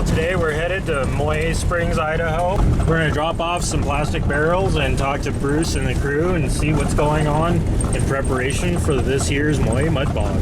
Well, today we're headed to Moyie Springs, Idaho. We're going to drop off some plastic barrels and talk to Bruce and the crew and see what's going on in preparation for this year's Moyie Mud Bog.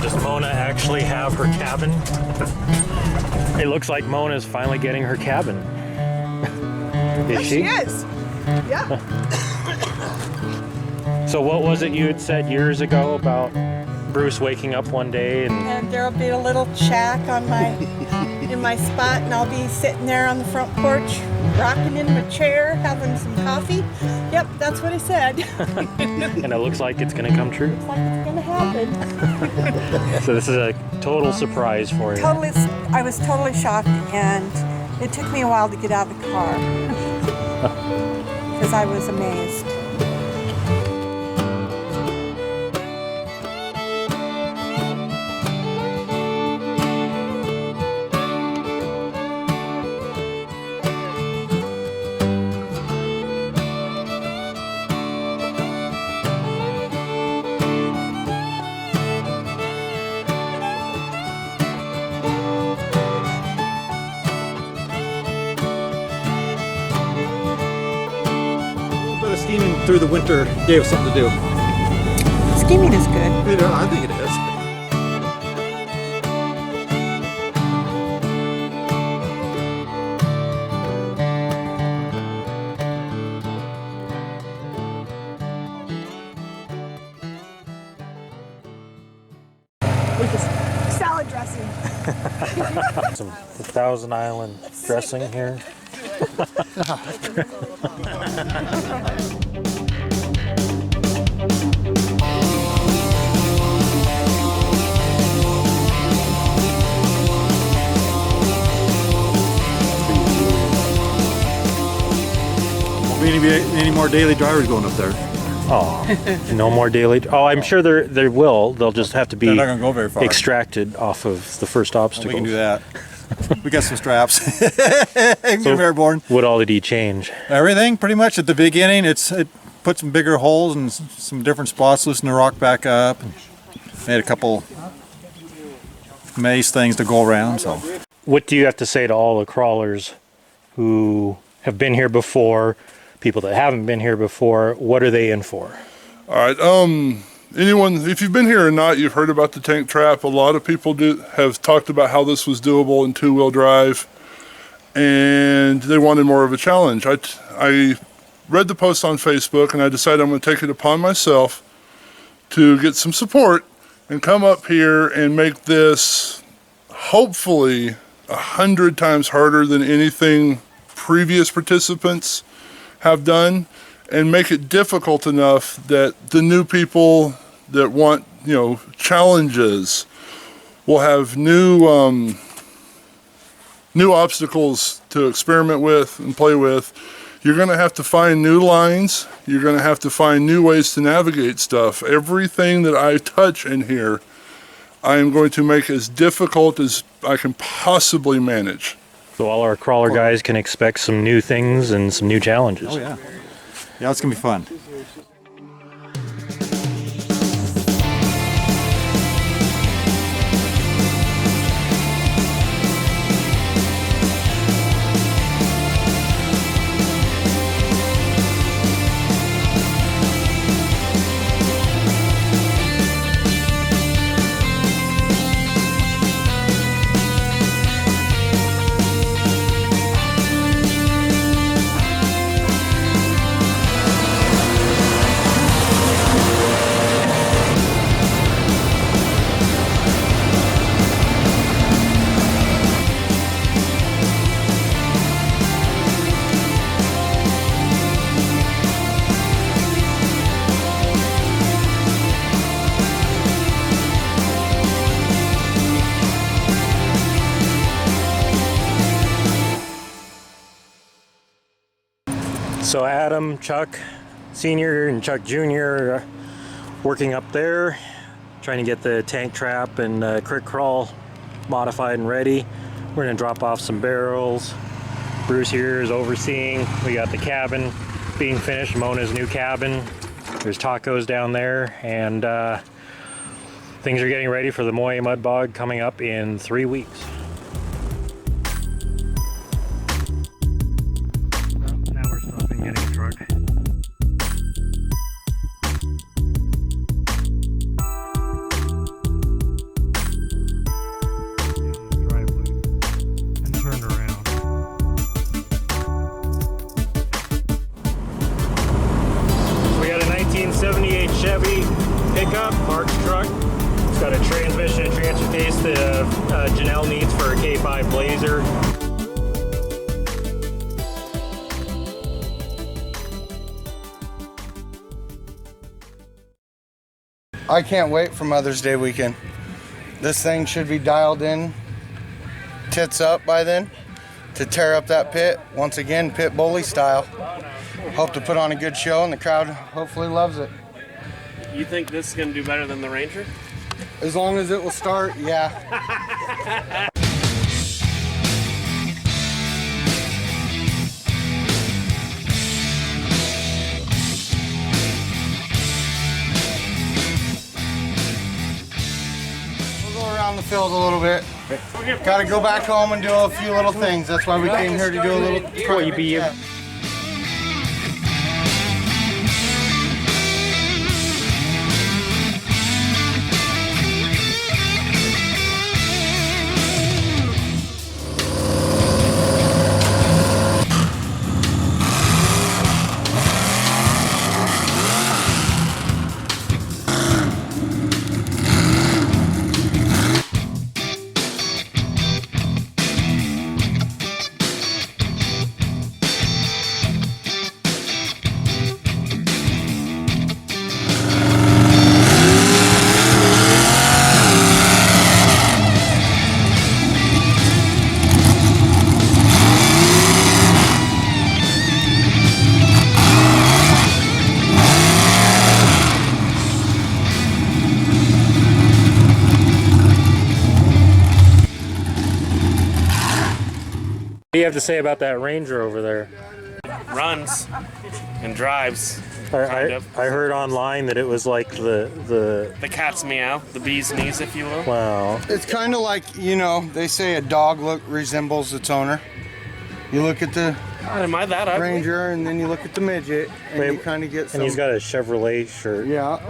Does Mona actually have her cabin? It looks like Mona's finally getting her cabin. Is she? She is. Yeah. So what was it you had said years ago about Bruce waking up one day And there'll be a little shack on in my spot, and I'll be sitting there on the front porch, rocking in my chair, having some coffee. Yep, that's what he said. and it looks like it's going to come true? Looks like it's gonna happen. So this is a total surprise for you. Totally, I was totally shocked, and it took me a while to get out of the car because I was amazed. Steaming through the winter gave us something to do. Steaming is good. You know, I think it is. With the salad dressing. Some Thousand Island dressing here. Won't be any more daily drivers going up there. Oh, no more daily. Oh, I'm sure there will. They'll just have to be They're not going to go very far. extracted off of the first obstacle. We can do that. We got some straps. Get airborne. What all did he change? Everything pretty much at the beginning. It put some bigger holes in some different spots, loosened the rock back up, and made a couple maze things to go around. So, What do you have to say to all the crawlers who have been here before, people that haven't been here before? What are they in for? All right. Anyone, if you've been here or not, you've heard about the tank trap. A lot of people have talked about how this was doable in two-wheel drive, and they wanted more of a challenge. I read the post on Facebook, and I decided I'm going to take it upon myself to get some support and come up here and make this hopefully 100 times harder than anything previous participants have done, and make it difficult enough that the new people that want, challenges will have new obstacles to experiment with and play with. You're going to have to find new lines. You're going to have to find new ways to navigate stuff. Everything that I touch in here, I am going to make as difficult as I can possibly manage. So all our crawler guys can expect some new things and some new challenges. oh yeah, yeah, it's gonna be fun. So Adam, Chuck Sr. and Chuck Jr. are working up there, trying to get the tank trap and crick crawl modified and ready. We're gonna drop off some barrels. Bruce here is overseeing. We got the cabin being finished, Mona's new cabin. There's tacos down there, and things are getting ready for the Moyie Mud Bog coming up in 3 weeks. Now we're stopping getting a truck. Driveway and turned around. We got a 1978 Chevy pickup, parked truck. It's got a transmission and transfer case that Janelle needs for a K5 Blazer. I can't wait for Mother's Day weekend. This thing should be dialed in, tits up by then, to tear up that pit. Once again, pit bully style. Hope to put on a good show and the crowd hopefully loves it. You think this is going to do better than the Ranger? As long as it will start, yeah. We'll go around the field a little bit. Got to go back home and do a few little things. That's why we came here to do a little. Yeah. What do you have to say about that Ranger over there? Runs and drives. I heard online that it was like the The cat's meow, the bee's knees, if you will. wow. It's kind of like, you know, they say a dog resembles its owner. You look at the Am I that ugly? Ranger and then you look at the midget and Wait, you kind of get some. And he's got a Chevrolet shirt. Yeah.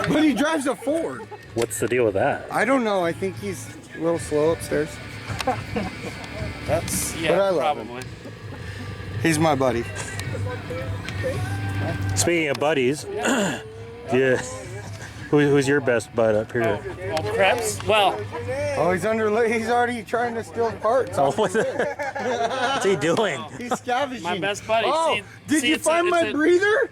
But he drives a Ford. What's the deal with that? I don't know. I think he's a little slow upstairs. That's, But I yeah, love him. probably. He's my buddy. Speaking of buddies, yeah, who's your best bud up here? Krebs? Well, Oh, he's already trying to steal parts. Oh, what's he doing? He's scavenging. my best buddy. Oh, See- did see, you it's a- find it's my a- breather?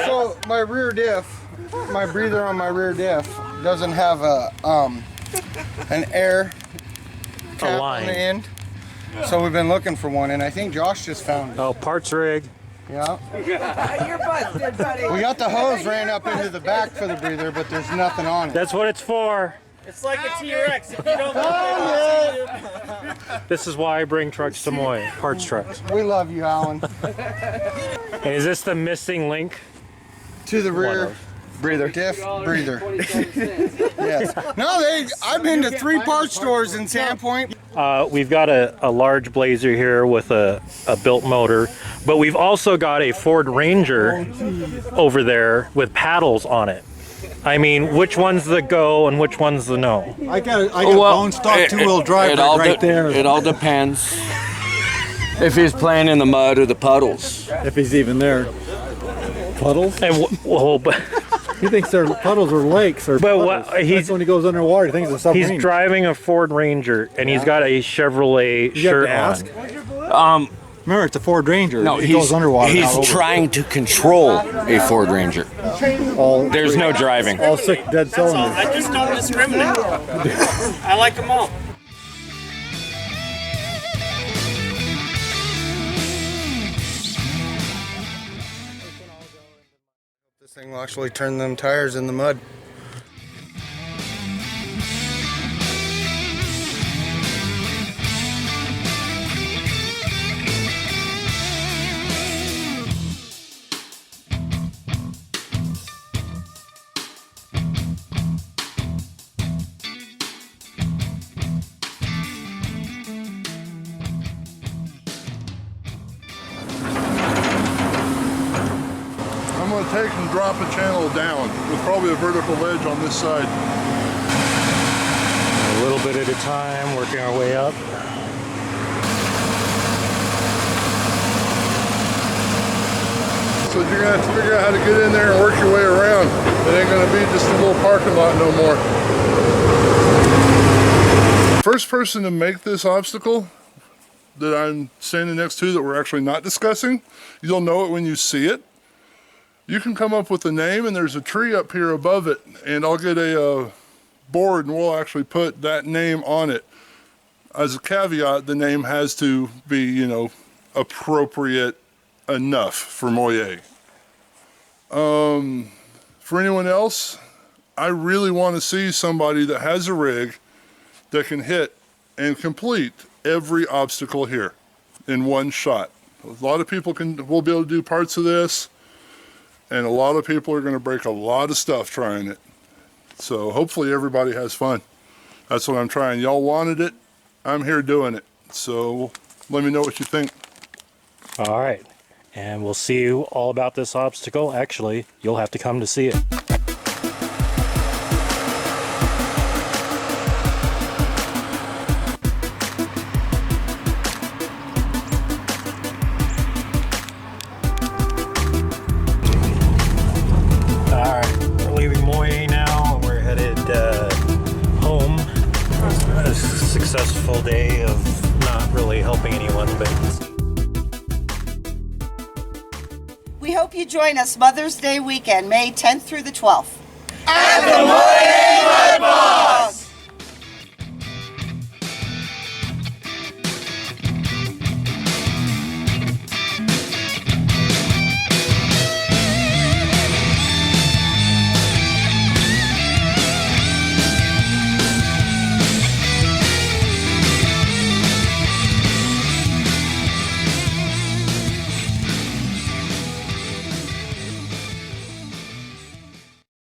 So my rear diff, my breather on my rear diff doesn't have an air cap on line. the end. So we've been looking for one, and I think Josh just found it. Oh, parts rig. Yeah. You're busted, buddy. We got the hose ran up into the back for the breather, but there's nothing on it. That's what it's for. It's like a T-Rex. If you don't This is why I bring trucks to Moyie, parts trucks. We love you, Alan. And is this the missing link? To the rear. Breather. Diff breather. Yes. No, I've been to 3 parts stores in Sandpoint. We've got a large Blazer here with a built motor, but we've also got a Ford Ranger over there with paddles on it. I mean, which one's the go and which one's the no? I got bone stock 2-wheel drive right there. It all depends if he's playing in the mud or the puddles. If he's even there. Puddles? And but He thinks they're puddles or lakes or But puddles. what- That's he's- when he goes underwater. He thinks it's a submarine. he's driving a Ford Ranger and he's got a Chevrolet You have shirt to ask. on. Remember, it's a Ford Ranger. No, he goes underwater. he's not over. trying to control a Ford Ranger. All, There's no driving. all 6 dead cylinders. I just don't discriminate. I like them all. This thing will actually turn them tires in the mud. I'm going to take and drop a channel down with probably a vertical ledge on this side. A little bit at a time, working our way up. So you're going to have to figure out how to get in there and work your way around. It ain't going to be just a little parking lot no more. First person to make this obstacle that I'm standing next to that we're actually not discussing, you'll know it when you see it. You can come up with a name, and there's a tree up here above it, and I'll get a board and we'll actually put that name on it. As a caveat, the name has to be, you know, appropriate enough for Moyie. For anyone else, I really want to see somebody that has a rig that can hit and complete every obstacle here in one shot. A lot of people will be able to do parts of this, and a lot of people are going to break a lot of stuff trying it. So hopefully everybody has fun. That's what I'm trying. Y'all wanted it. I'm here doing it. So let me know what you think. All right, and we'll see you all about this obstacle. Actually, you'll have to come to see it. Successful day of not really helping anyone, but we hope you join us Mother's Day weekend, May 10th through the 12th. At the Moyie Mud Bog!